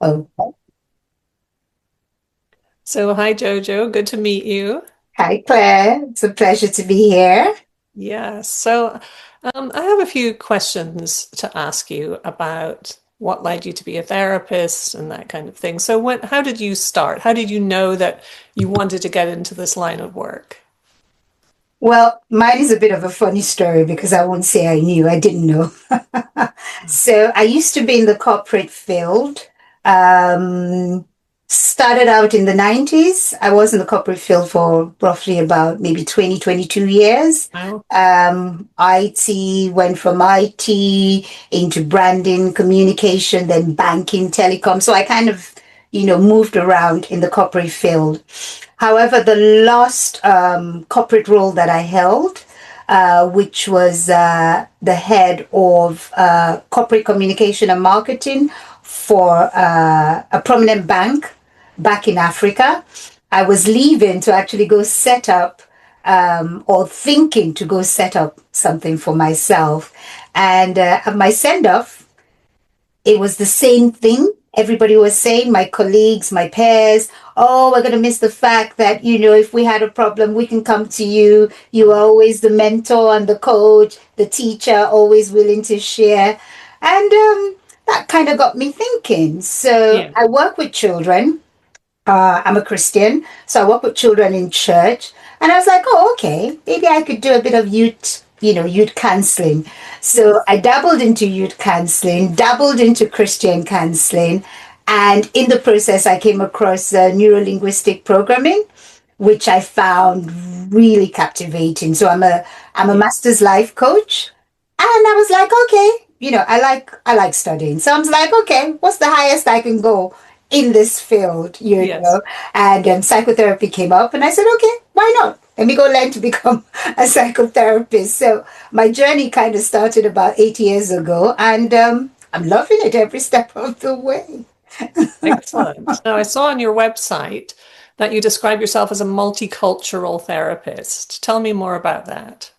Okay. So, hi Jojo, good to meet you. Hi, Claire. It's a pleasure to be here. Yeah, I have a few questions to ask you about what led you to be a therapist and that kind of thing. How did you start? How did you know that you wanted to get into this line of work? Well, mine is a bit of a funny story because I won't say I knew, I didn't know. So I used to be in the corporate field. Um, Started out in the 90s. I was in the corporate field for roughly about maybe 20, 22 years. Wow. IT went from IT into branding, communication, then banking, telecom. So I kind of, moved around in the corporate field. However, the last corporate role that I held, which was the head of corporate communication and marketing for a prominent bank back in Africa, I was leaving to actually go set up or thinking to go set up something for myself. And at my send off, it was the same thing. Everybody was saying, my colleagues, my peers, oh, we're going to miss the fact that, if we had a problem, we can come to you. You are always the mentor and the coach, the teacher, always willing to share. And that kind of got me thinking. So Yeah. I work with children. I'm a Christian, so I work with children in church. And I was like, oh, okay, maybe I could do a bit of youth counseling. So Yes. I dabbled into youth counseling, dabbled into Christian counseling. And in the process, I came across neuro-linguistic programming, which I found really captivating. So I'm a Yeah. master's life coach. And I was like, okay, I like studying. So I was like, okay, what's the highest I can go in this field, Yes. And psychotherapy came up, and I said, okay, why not? Let me go learn to become a psychotherapist. So my journey kind of started about 8 years ago, and I'm loving it every step of the way. Excellent. Now, I saw on your website that you describe yourself as a multicultural therapist. Tell me more about that.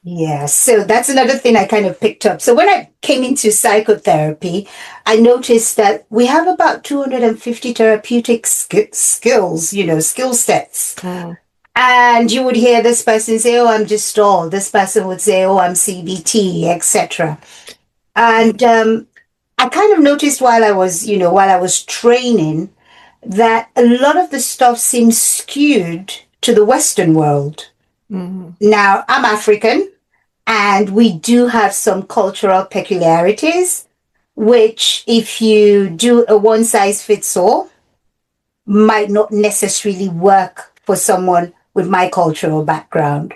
Yeah, so that's another thing I kind of picked up. So when I came into psychotherapy, I noticed that we have about 250 therapeutic skills, skill sets. Mm. And you would hear this person say, oh, I'm just stalled. This person would say, oh, I'm CBT, etc. And I kind of noticed while I was training that a lot of the stuff seems skewed to the Western world. Mhm. Now, I'm African, and we do have some cultural peculiarities, which, if you do a one size fits all, might not necessarily work for someone with my cultural background.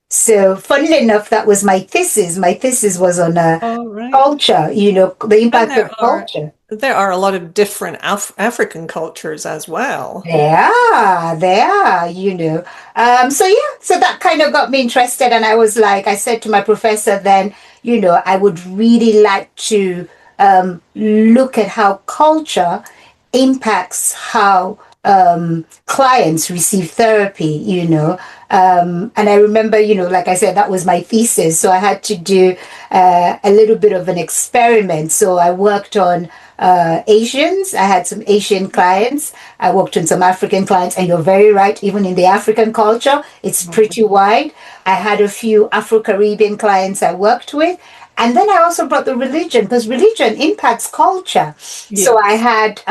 So, funnily enough, that was my thesis. My thesis was on All right. culture, the And impact of culture. there are a lot of different African cultures as well. There are. So yeah, so that kind of got me interested. And I was like, I said to my professor then, I would really like to look at how culture impacts how clients receive therapy, and I remember, like I said, that was my thesis. So I had to do a little bit of an experiment. So I worked on Asians. I had some Asian clients. I worked on some African clients. And you're very right, even in the African culture, it's pretty wide. I had a few Afro Caribbean clients I worked with. And then I also brought the religion because religion impacts culture. So I Yes. had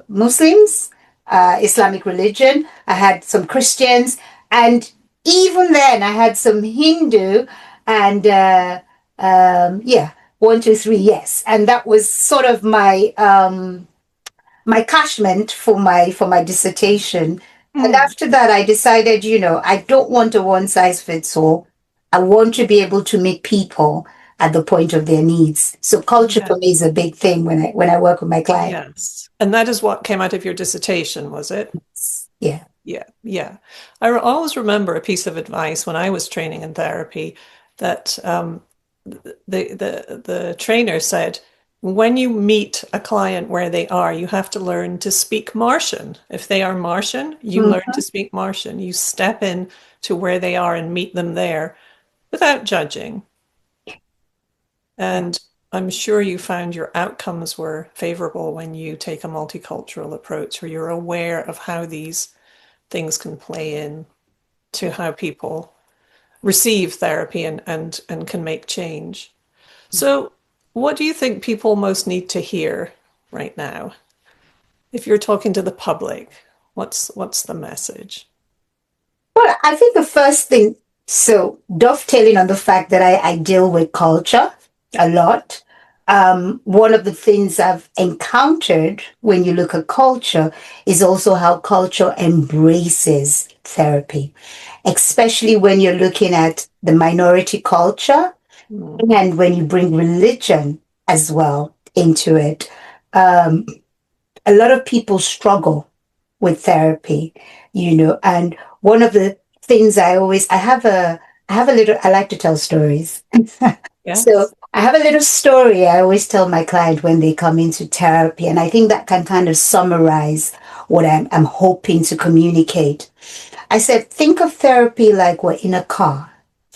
Muslims, Islamic religion. I had some Christians, and even then, I had some Hindu, and yeah, one, two, three, yes, and that was sort of my cashment for my dissertation. And Mm. after that, I decided, I don't want a one size fits all. I want to be able to meet people at the point of their needs. So culture Yeah. for me is a big thing when I work with my clients. Yes. And that is what came out of your dissertation, was it? Yeah. Yeah. Yeah. Always remember a piece of advice when I was training in therapy that the trainer said, when you meet a client where they are, you have to learn to speak Martian. If they are Martian, you learn to speak Martian. You step in to where they are and meet them there without judging. And I'm sure you found your outcomes were favorable when you take a multicultural approach, where you're aware of how these things can play in to how people receive therapy and can make change. So, what do you think people most need to hear right now? If you're talking to the public, what's the message? Well, I think the first thing, so dovetailing on the fact that I deal with culture a lot, one of the things I've encountered when you look at culture is also how culture embraces therapy, especially when you're looking at the minority culture Mm, and when you bring religion as well into it. Um, a lot of people struggle with therapy, and one of the things I have a little, I like to tell stories. So yes. I have a little story I always tell my client when they come into therapy, and I think that can kind of summarize what I'm hoping to communicate. I said, think of therapy like we're in a car,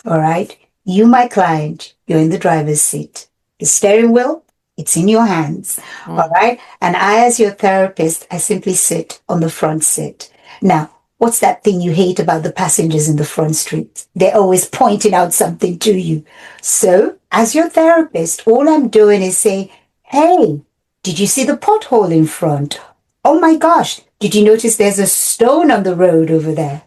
all right? You, my client, you're in the driver's seat. The steering wheel, it's in your hands, all Mm, right? And I, as your therapist, I simply sit on the front seat. Now, what's that thing you hate about the passengers in the front seat? They're always pointing out something to you. So, as your therapist, all I'm doing is saying, hey, did you see the pothole in front? Oh my gosh, did you notice there's a stone on the road over there?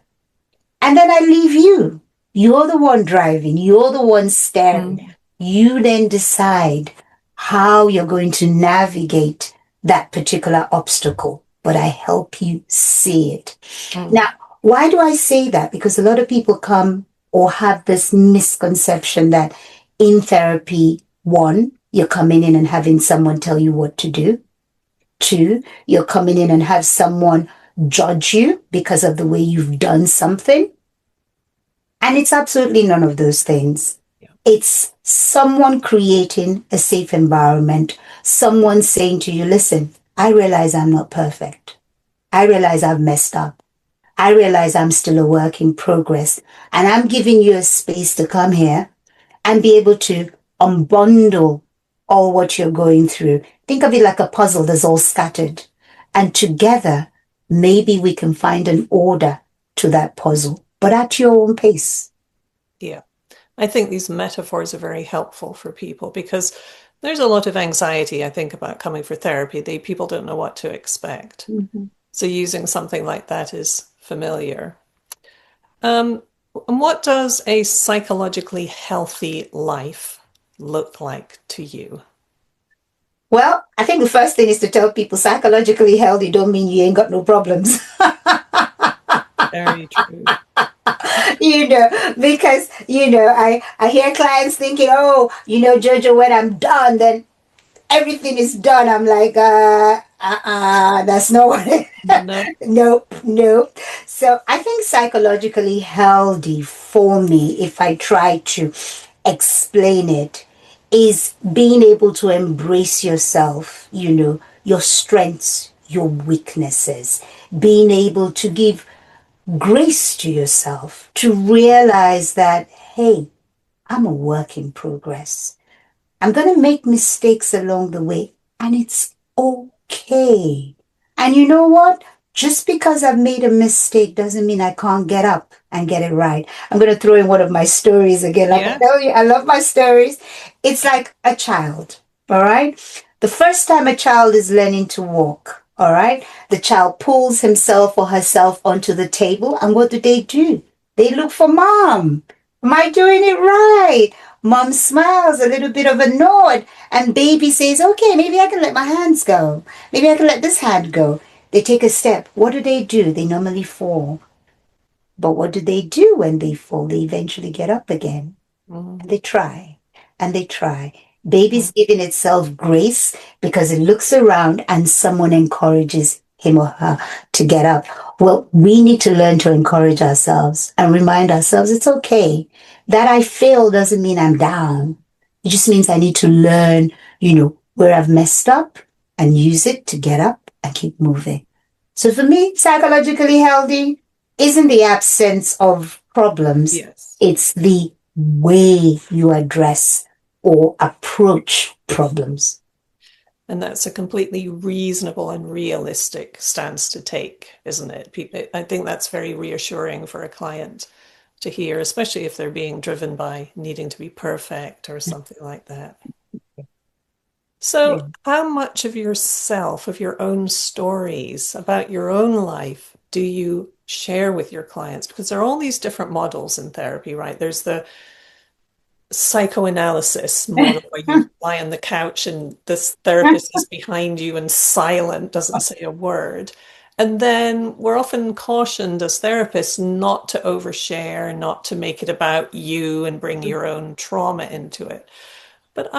And then I leave you. You're the one driving, you're the one staring. mm, You then decide how you're going to navigate that particular obstacle, but I help you see it. mm. Now, why do I say that? Because a lot of people come or have this misconception that in therapy, one, you're coming in and having someone tell you what to do. Two, you're coming in and have someone judge you because of the way you've done something. And it's absolutely none of those things. Yeah. It's someone creating a safe environment, someone saying to you, listen, I realize I'm not perfect. I realize I've messed up. I realize I'm still a work in progress. And I'm giving you a space to come here and be able to unbundle all what you're going through. Think of it like a puzzle that's all scattered. And together, maybe we can find an order to that puzzle, but at your own pace. Yeah. I think these metaphors are very helpful for people because there's a lot of anxiety, I think, about coming for therapy. People don't know what to expect. Mhm. So using something like that is familiar. Um, and what does a psychologically healthy life look like to you? Well, I think the first thing is to tell people psychologically healthy don't mean you ain't got no problems. Very true. Because, I hear clients thinking, oh, Jojo, when I'm done, then everything is done. I'm like, that's not what it, No. nope, nope. So I think psychologically healthy for me, if I try to explain it, is being able to embrace yourself, your strengths, your weaknesses, being able to give grace to yourself, to realize that, hey, I'm a work in progress. I'm going to make mistakes along the way, and it's okay. And you know what? Just because I've made a mistake doesn't mean I can't get up and get it right. I'm going to throw in one of my stories again. Like I Yeah. tell you, I love my stories. It's like a child, all right? The first time a child is learning to walk, all right? The child pulls himself or herself onto the table, and what do? They look for mom. Am I doing it right? Mom smiles, a little bit of a nod, and baby says, okay, maybe I can let my hands go. Maybe I can let this hand go. They take a step. What do? They normally fall. But what do they do when they fall? They eventually get up again. Mm, And they try. And they try. Baby's mm, giving itself grace because it looks around and someone encourages him or her to get up. Well, we need to learn to encourage ourselves and remind ourselves it's okay. That I fail doesn't mean I'm down. It just means I need to learn, where I've messed up and use it to get up and keep moving. So for me, psychologically healthy isn't the absence of problems. yes. It's the way you address or approach problems. And that's a completely reasonable and realistic stance to take, isn't it? I think that's very reassuring for a client to hear, especially if they're being driven by needing to be perfect or something like that. Yeah. So, how much of yourself, of your own stories about your own life, do you share with your clients? Because there are all these different models in therapy, right? There's the psychoanalysis model where you lie on the couch and this therapist is behind you and silent, doesn't say a word. And then we're often cautioned as therapists not to overshare, not to make it about you and bring your own trauma into it. But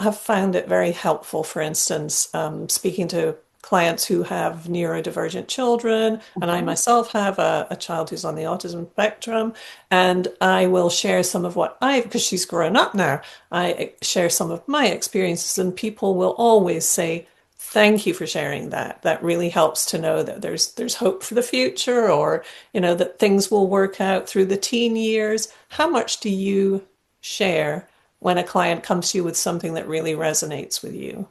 have found it very helpful, for instance, speaking to clients who have neurodivergent children, and I myself have a child who's on the autism spectrum, and I will share some of what because she's grown up now, I share some of my experiences, and people will always say, thank you for sharing that. That really helps to know that there's hope for the future, or that things will work out through the teen years. How much do you share when a client comes to you with something that really resonates with you?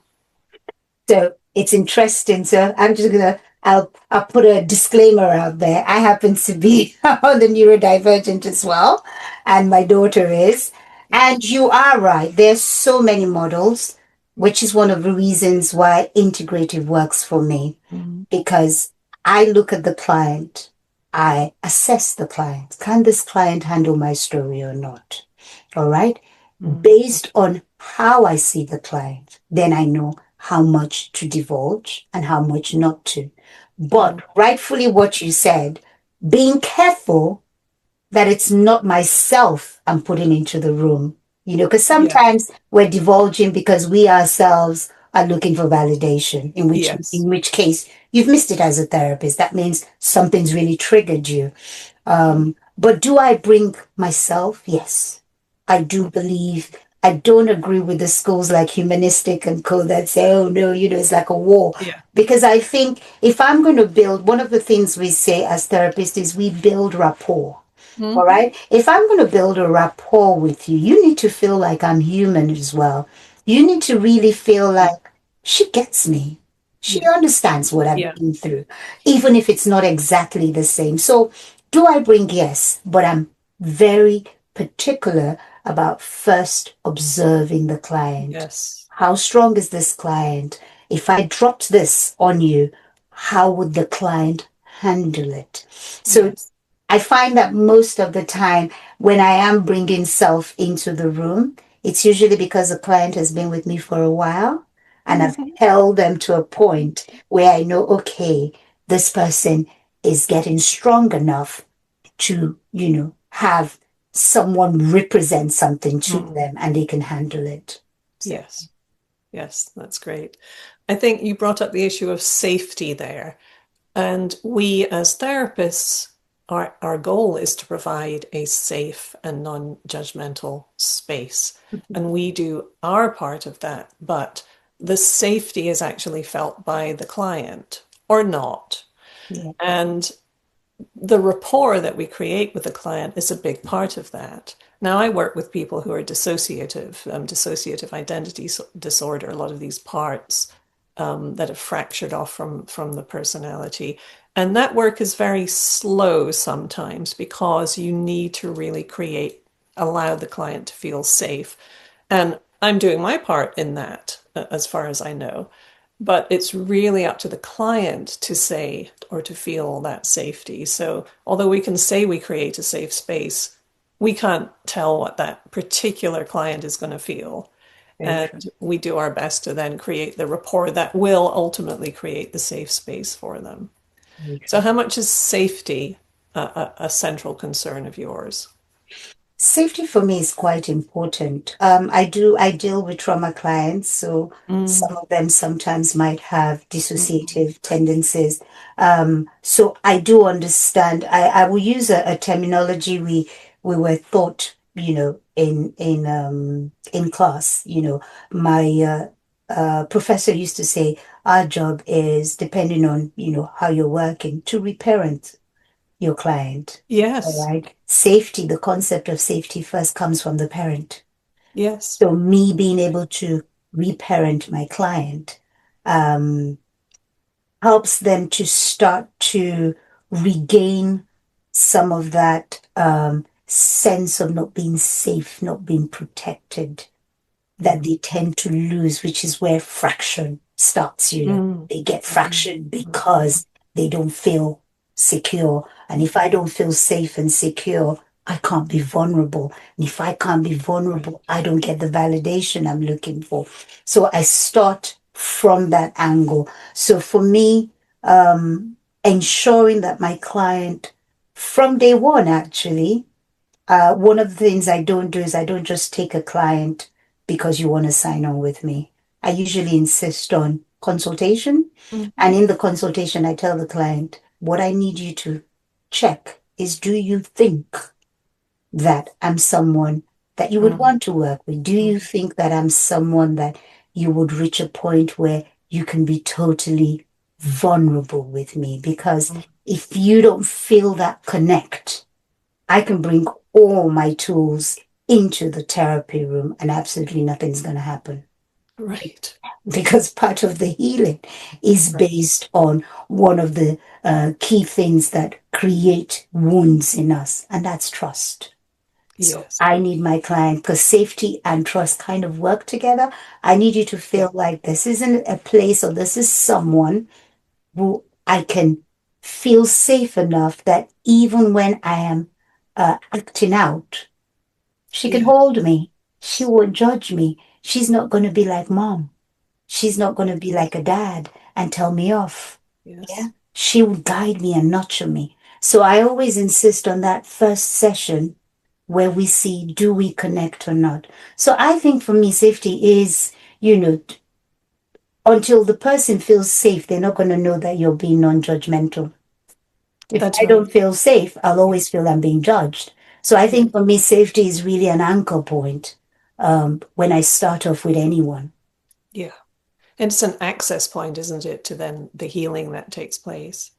So it's interesting. So I'm just gonna I'll put a disclaimer out there. I happen to be on the neurodivergent as well, and my daughter is. Yeah. And you are right. There's so many models, which is one of the reasons why integrative works for me, Mm, because I look at the client, I assess the client. Can this client handle my story or not? All right. mm, Based on how I see the client, then I know how much to divulge and how much not to. But mm. rightfully, what you said, being careful that it's not myself I'm putting into the room, because Yeah. sometimes we're divulging because we ourselves are looking for validation, in which Yes. in which case you've missed it as a therapist. That means something's really triggered you. Mm, But do I bring myself? Yes. I do believe. I don't agree with the schools like humanistic and co that say, oh no, it's like a war. yeah. Because I think if I'm going to build, one of the things we say as therapists is we build rapport. All Hmm. right. If I'm going to build a rapport with you, you need to feel like I'm human as well. You need to really feel Yeah. like she gets me. She Yeah. understands what I've Yeah. been through, even if it's not exactly the same. So, do I bring? Yes, but I'm very particular about first observing the client. Yes. How strong is this client? If I dropped this on you, how would the client handle it? So Yes. I find that most of the time when I am bringing self into the room, it's usually because the client has been with me for a while and I've Hmm. held them to a point where I know, okay, this person is getting strong enough to, have someone represent something to Mm. them and they can handle it. So, Yes. Yes. That's great. I think you brought up the issue of safety there. And we as therapists, our goal is to provide a safe and non-judgmental space. And we do our part of that, but the safety is actually felt by the client or not. yeah, And the rapport that we create with the client is a big part of that. Now, I work with people who are dissociative identity disorder, a lot of these parts that have fractured off from the personality. And that work is very slow sometimes because you need to really allow the client to feel safe. And I'm doing my part in that, as far as I know. But it's really up to the client to say or to feel that safety. So, although we can say we create a safe space, we can't tell what that particular client is going to feel. very true. And we do our best to then create the rapport that will ultimately create the safe space for them. Very So, true. how much is safety a central concern of yours? Safety for me is quite important. I deal with trauma clients, so Mm, some of them sometimes might have mm, dissociative tendencies. So I do understand. I will use a terminology we were taught, in class. My professor used to say our job is depending on how you're working to reparent your client. All yes, right. Safety, the concept of safety first comes from the parent. yes. So me being able to reparent my client, um, helps them to start to regain some of that sense of not being safe, not being protected, that Mm. they tend to lose, which is where fraction starts, you know. Mm. They get Mm. fractured Mm. because they don't feel secure. And if I don't feel safe and secure, I can't be vulnerable. And if I can't be Right. vulnerable, I don't get the validation I'm looking for. So I start from that angle. So for me, ensuring that my client from day one, actually, one of the things I don't do is I don't just take a client because you want to sign on with me. I usually insist on consultation. Mm. And in the consultation, I tell the client, what I need you to check is, do you think that I'm someone that you would Mm. want to work with? Do Mm. you think that I'm someone that you would reach a point where you can be totally vulnerable with me? Because Mm. if you don't feel that connect, I can bring all my tools into the therapy room and absolutely nothing's going to happen. Right. Because part of the healing is Right. based on one of the key things that create wounds in us, and that's trust. So Yes. I need my client, because safety and trust kind of work together. I need you to Yeah. feel like this isn't a place, or this is someone who I can feel safe enough that even when I am acting out, she can Yeah. hold me. She won't judge me. She's not going to be like mom. She's not going to be Yes. like a dad and tell me off. Yeah. Yes. She will guide me and nurture me. So I always insist on that first session where we see, do we connect or not? So I think for me, safety is, until the person feels safe, they're not going to know that you're being non-judgmental. If That's I right. don't feel safe, I'll Yeah. always feel I'm being judged. So I Yeah. think for me, safety is really an anchor point when I start off with anyone. Yeah. And it's an access point, isn't it, to then the healing that takes place.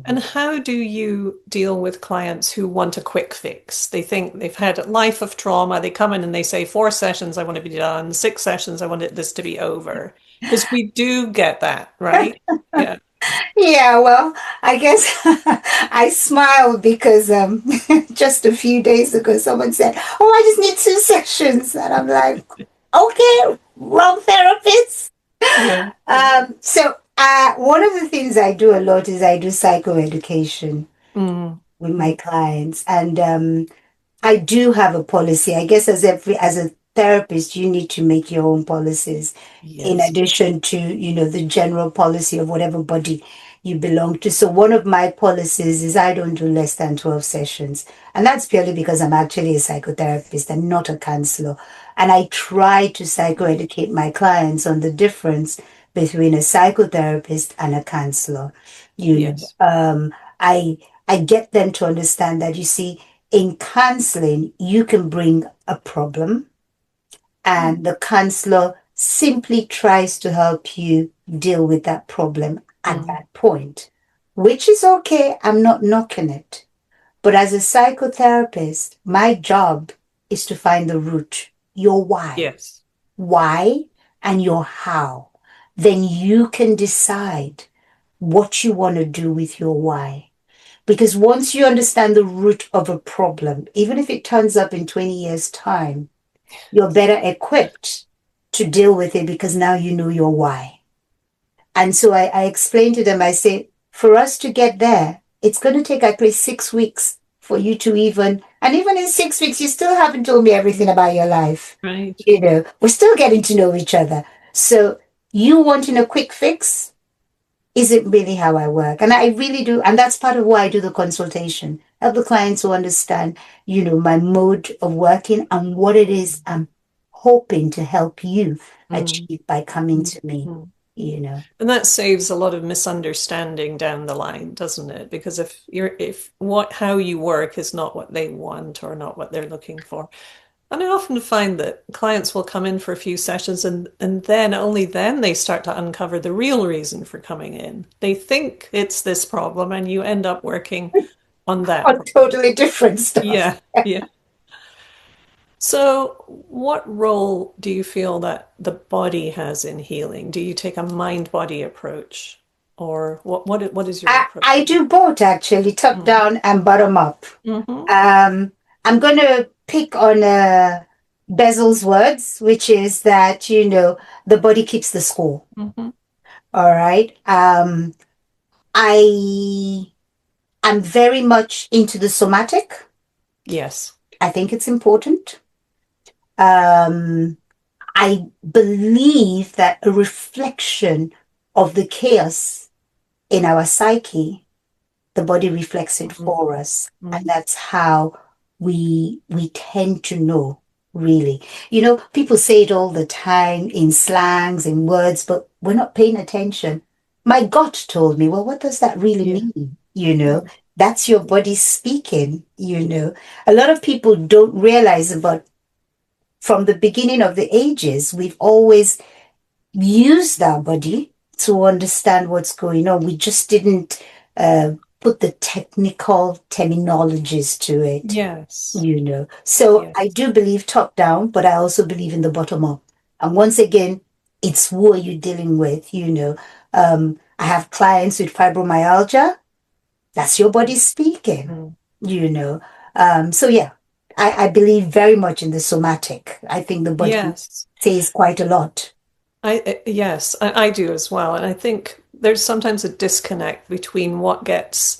And how do you deal with clients who want a quick fix? They think they've had a life of trauma. They come in and they say, 4 sessions, I want to be done. 6 sessions, I want this to be over. Because we do get that, right? Yeah. Yeah, well, I guess I smiled because just a few days ago someone said, "Oh, I just need 2 sessions," and I'm like, "Okay, wrong therapist." Yeah. Yeah. One of the things I do a lot is I do psychoeducation Mm. with my Mm. clients, and I do have a policy. I guess as a therapist, you need to make your own policies in Yes. addition to, the general policy of whatever body you belong to. So one of my policies is I don't do less than 12 sessions. And that's purely because I'm actually a psychotherapist and not a counselor. And I try to psychoeducate my clients on the difference between a psychotherapist and a counselor. You know, Yes. I get them to understand that, you see, in counseling, you can bring a problem, and the counselor simply tries to help you deal with that problem at Mm. that point, which is okay. I'm not knocking it. But as a psychotherapist, my job is to find the root, your why, Yes. why, and your how. Then you can decide what you want to do with your why. Because once you understand the root of a problem, even if it turns up in 20 years' time, you're better equipped to deal with it because now you know your why. And so I explained to them, I said, for us to get there, it's going to take at least 6 weeks for you to and even in 6 weeks, you still haven't told me everything about your life. Right. We're still getting to know each other. So you wanting a quick fix isn't really how I work. And I really do. And that's part of why I do the consultation. Help the clients to understand, my mode of working and what it is I'm hoping to help you Mm. achieve by coming Mm. to me, Mm. you know. And that saves a lot of misunderstanding down the line, doesn't it? Because if what how you work is not what they want or not what they're looking for. And I often find that clients will come in for a few sessions and then only then they start to uncover the real reason for coming in. They think it's this problem and you end up working on that On problem. totally different stuff. Yeah, yeah. So, what role do you feel that the body has in healing? Do you take a mind-body approach, or what is your approach? I do both actually, top Mm. down and bottom up. Hmm. Um, I'm going to pick on Bezel's words, which is that, the body keeps the score. Hmm. All right. I am very much into the somatic. Yes. I think it's important. Um, I believe that a reflection of the chaos in our psyche, the body reflects it for us, and Mm-hmm. that's how we tend to know, really. People say it all the time in slangs, in words, but we're not paying attention. My gut told me, well, what does that really Yeah. mean? Yeah. That's your body speaking. A lot of people don't realize it, but from the beginning of the ages, we've always used our body to understand what's going on. We just didn't put the technical terminologies to it. So Yes. I do believe top down, but I also believe in the bottom up. And once again, it's who are you dealing with? I have clients with fibromyalgia. That's your body speaking, Mm. you know. So yeah, I believe very much in the somatic. I think the body Yes. says quite a lot. Yes, I do as well. And I think there's sometimes a disconnect between what gets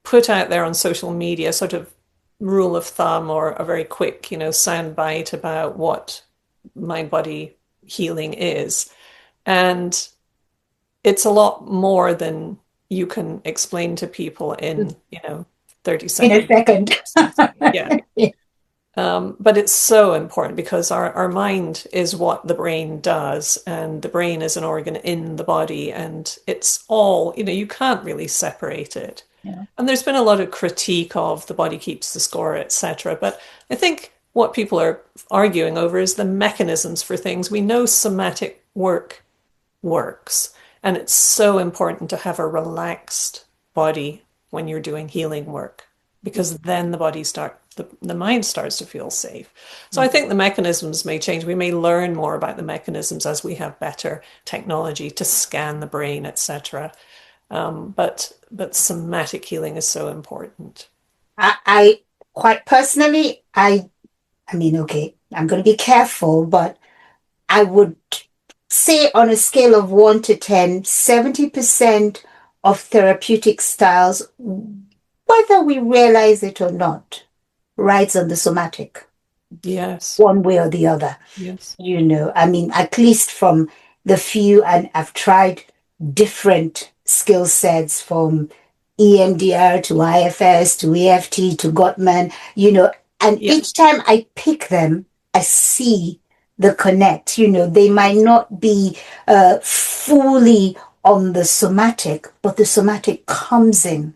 put out there on social media, sort of rule of thumb or a very quick, sound bite about what mind body healing is. And it's a lot more than you can explain to people in, 30 In a seconds. second. Yeah. But it's so important because our mind is what the brain does, and the brain is an organ in the body, and it's all, you can't really separate it. Yeah. And there's been a lot of critique of the body keeps the score, etc. But I think what people are arguing over is the mechanisms for things. We know somatic work works, and it's so important to have a relaxed body when you're doing healing work because then the mind starts to feel safe. So I think the mechanisms may change. We may learn more about the mechanisms as we have better technology to scan the brain, etc. But somatic healing is so important. I quite personally, I mean, okay, I'm going to be careful, but I would say on a scale of 1 to 10, 70% of therapeutic styles, whether we realize it or not, rides on the somatic, Yes. one way or the other. Yes. I mean, at least from the few, and I've tried different skill sets from EMDR to IFS to EFT to Gottman, and Yeah. each time I pick them, I see the connect. They might not be fully on the somatic, but the somatic comes in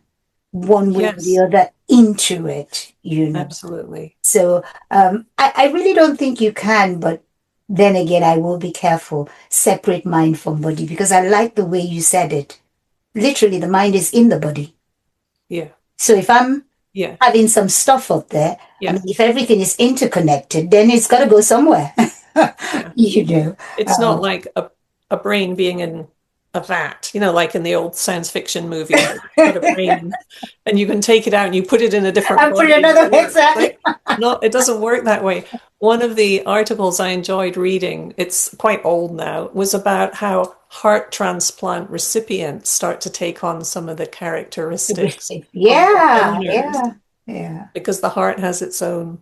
one way or the Yes. other into it. Absolutely. So I really don't think you can, but then again, I will be careful. Separate mind from body because I like the way you said it. Literally, the mind is in the body. Yeah. So if I'm Yeah. having some stuff up there, I Yeah. mean, if everything is interconnected, then it's got to go somewhere. Yeah. you know. It's not Um, like a brain being in a vat, like in the old science fiction movies. You've got a brain and you can take it out and you put it in a different and put body and another it works. exactly. Like, no, it doesn't work that way. One of the articles I enjoyed reading, it's quite old now, was about how heart transplant recipients start to take on some of the characteristics of the Yeah, donors yeah, yeah. because the heart has its own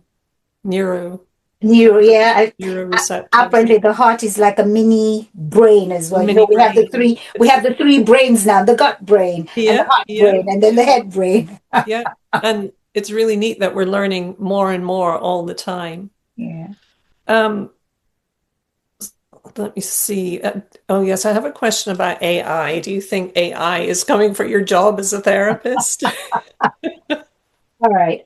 neuro Yeah. neuroreceptors, Apparently, the heart is like a mini brain as well. mini We have the brain. three. We have the three brains now: the gut brain and the Yeah, heart yeah, brain, and then the head brain. yeah. And it's really neat that we're learning more and more all the time. Yeah. Um, let me see. Oh, yes, I have a question about AI. Do you think AI is coming for your job as a therapist? All right.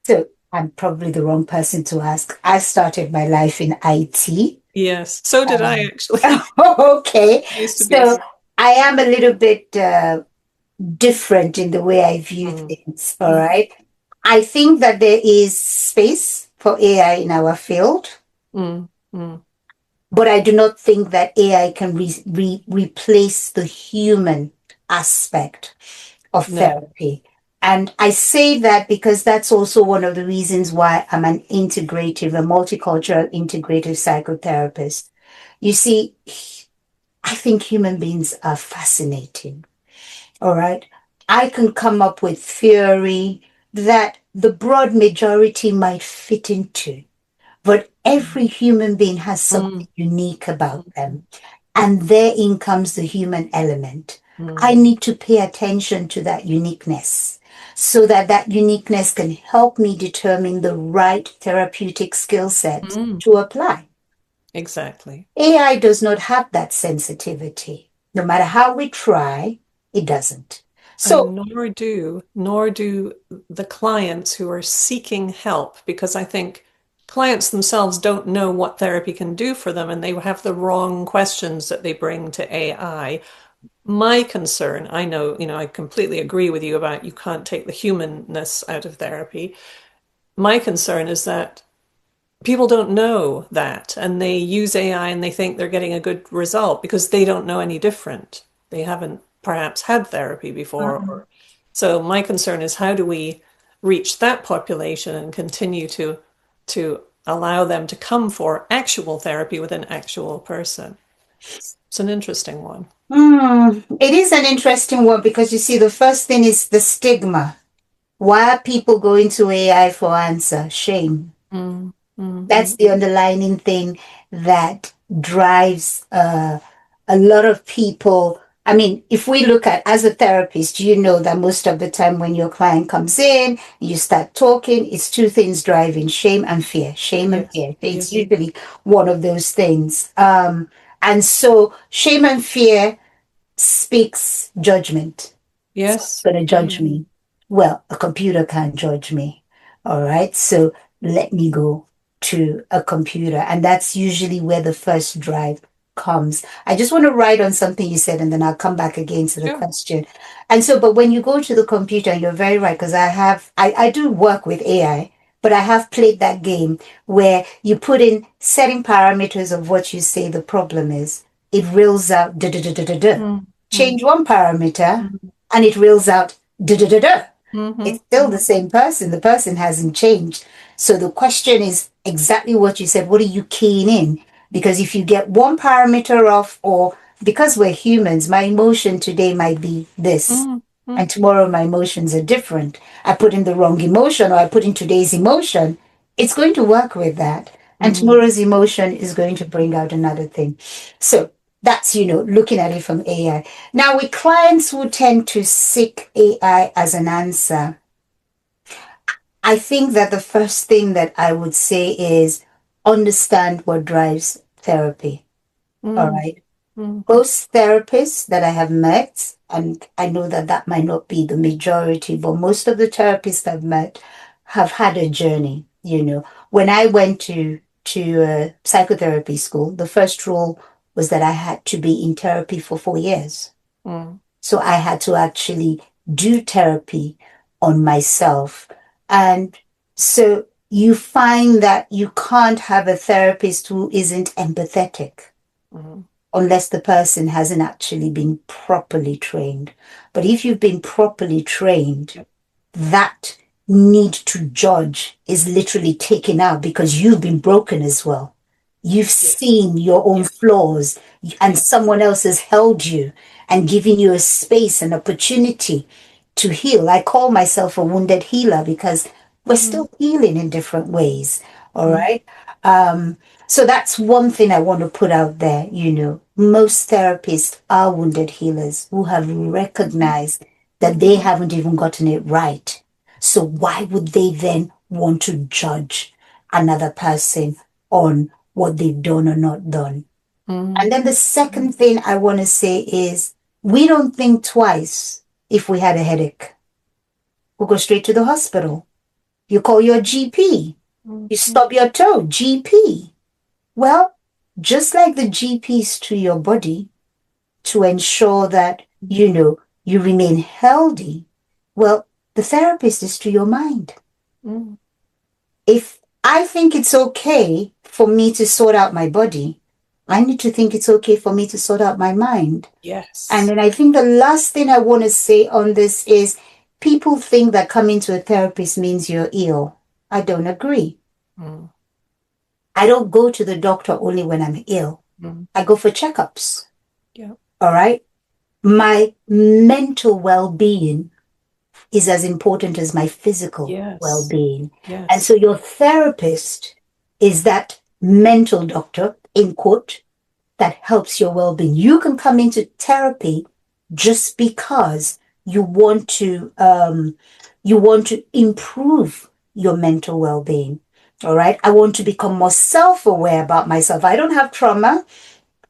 So I'm probably the wrong person to ask. I started my life in IT. Yes, so did I Um, actually. okay. I used to be a. So I am a little bit different in the way I view Mm, things. All mm, right. I think that there is space for AI in our field, Mm, mm, but I do not think that AI can replace the human aspect of no. therapy. And I say that because that's also one of the reasons why I'm an integrative, a multicultural integrative psychotherapist. You see, I think human beings are fascinating. All right. I can come up with theory that the broad majority might fit into, but every human being has Mm, something unique about mm, them. And therein comes the human element. I mm, need to pay attention to that uniqueness so that that uniqueness can help me determine the right therapeutic skill set mm. to apply. Exactly. AI does not have that sensitivity. No matter how we try, it doesn't. So, And nor do the clients who are seeking help, because I think clients themselves don't know what therapy can do for them and they have the wrong questions that they bring to AI. My concern, I know, I completely agree with you about you can't take the humanness out of therapy. My concern is that people don't know that and they use AI and they think they're getting a good result because they don't know any different. They haven't perhaps had therapy before. mhm. So my concern is how do we reach that population and continue to allow them to come for actual therapy with an actual person? It's an interesting one. It is an interesting one because you see, the first thing is the stigma. Why are people going to AI for answer? Shame. Mm, That's hmm. the underlining thing that drives a lot of people. I mean, if we look at as a therapist, you know that most of the time when your client comes in, you start talking, it's two things driving shame and fear. Shame and Yes, fear. It's yes, usually one of those things. And so shame and fear speaks judgment. yes. Going to judge Mm, me. Well, a computer can't judge me. All right. So let me go to a computer. And that's usually where the first drive comes. I just want to write on something you said and then I'll come back again to the sure. question. And so, but when you go to the computer, you're very right, because I do work with AI, but I have played that game where you put in setting parameters of what you say the problem is. It reels out da da da da da da. Mm, mm, Change one parameter mm, and it reels out da da da da. mhm, It's still the mhm, same person. The person hasn't changed. So the question is exactly what you said. What are you keying in? Because if you get one parameter off, or because we're humans, my emotion today might be this, mm, mm, and tomorrow my emotions are different. I put in the wrong emotion, or I put in today's emotion, it's going to work with that. And mm, tomorrow's emotion is going to bring out another thing. So that's, looking at it from AI. Now, with clients who tend to seek AI as an answer, I think that the first thing that I would say is understand what drives therapy. All mm, right. mm, Most therapists that I have met, and I know that that might not be the majority, but most of the therapists I've met have had a journey. When I went to psychotherapy school, the first rule was that I had to be in therapy for 4 years. mm, So I had to actually do therapy on myself. And so you find that you can't have a therapist who isn't empathetic mm. unless the person hasn't actually been properly trained. But if you've been properly trained, Yep. that need to judge is literally taken out because you've been broken as well. You've Yes. seen your own Yeah. flaws and Yeah. someone else has held you and given you a space and opportunity to heal. I call myself a wounded healer because we're Mm, still healing in different ways. All mm, right. Um, so that's one thing I want to put out there. Most therapists are wounded healers who have recognized that they mhm, haven't even gotten it right. So why would they then want to judge another person on what they've done or not done? And mm, then the second thing I want to say is we don't think twice if we had a headache. We go straight to the hospital. You call your GP. You mhm, stub your toe, GP. Well, just like the GPs to your body to ensure that, mhm, you remain healthy, well, the therapist is to your mind. Mm. If I think it's okay for me to sort out my body, I need to think it's okay for me to sort out my mind. And Yes. then I think the last thing I want to say on this is people think that coming to a therapist means you're ill. I don't agree. Mm. I don't go to the doctor only when I'm ill. Mm. I go for checkups. Yeah. All right. My mental well being is as important as my physical well Yes. being. And Yes. so your therapist is that mental doctor, in quote, that helps your well being. You can come into therapy just because you want to improve your mental well being. All right. I want to become more self aware about myself. I don't have trauma.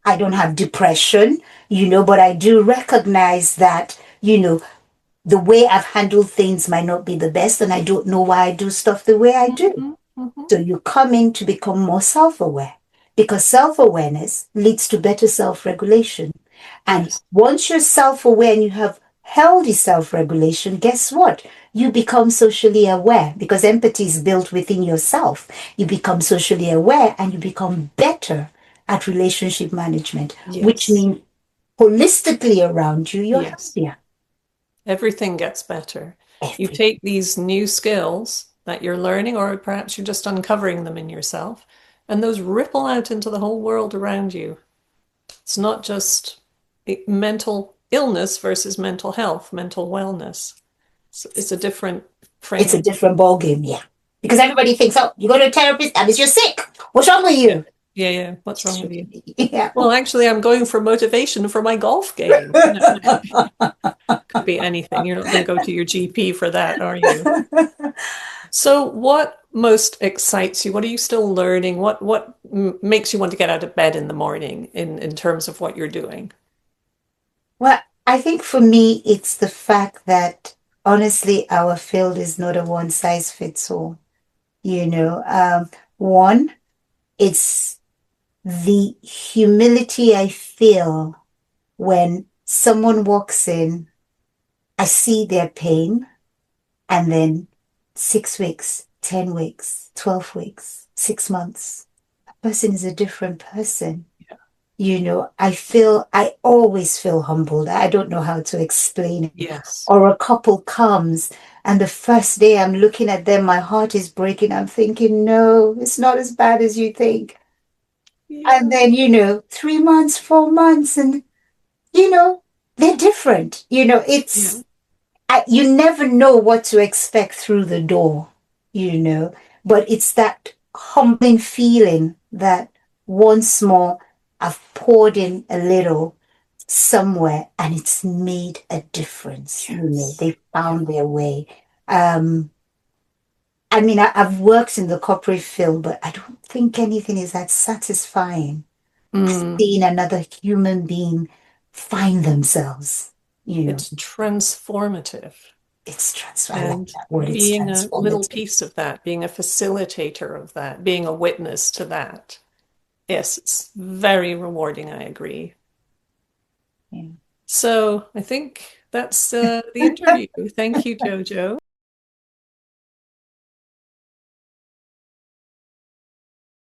I don't have depression, but I do recognize that, the way I've handled things might not be the best, and I don't know why I do stuff the way I do. Hmm. Hmm. So you come in to become more self aware because self awareness leads to better self regulation. And Yes. once you're self aware and you have healthy self regulation, guess what? You become socially aware because empathy is built within yourself. You become socially aware and you become better at relationship management, which Yes. means holistically around you, you're Yes. happier. Everything gets better. You Every take these new skills that you're learning, or perhaps you're just uncovering them in yourself, and those ripple out into the whole world around you. It's not just mental illness versus mental health, mental wellness. It's a different it's a framing. different ball game, yeah. Because everybody thinks, oh, you go to a therapist, that means you're sick. What's wrong with Yeah. you? Yeah, yeah. What's wrong with you? Yeah. Well, actually, I'm going for motivation for my golf game. No, no. Could be anything. You're not going to go to your GP for that, are you? So, what most excites you? What are you still learning? What makes you want to get out of bed in the morning in terms of what you're doing? Well, I think for me, it's the fact that honestly, our field is not a one size fits all. You know, one, it's the humility I feel when someone walks in, I see their pain, and then 6 weeks, 10 weeks, 12 weeks, 6 months, a person is a different person. I always feel humbled. I don't know how to explain it. Yes. Or a couple comes, and the first day I'm looking at them, my heart is breaking. I'm thinking, no, it's not as bad as you think. And Yeah. then, 3 months, 4 months, and, you know, they're different. Yeah. You never know what to expect through the door, but it's that humbling feeling that once more I've poured in a little somewhere and it's made a difference. Yes. They Yeah. found their way. Um, I mean, I've worked in the corporate field, but I don't think anything is that satisfying as Mm. seeing another human being find themselves. You know, It's transformative. I like And that word. It's being a little transformative. piece of that, being a facilitator of that, being a witness to that. Yes, it's very rewarding. I agree. Yeah. So I think that's the interview. Thank you, Jojo.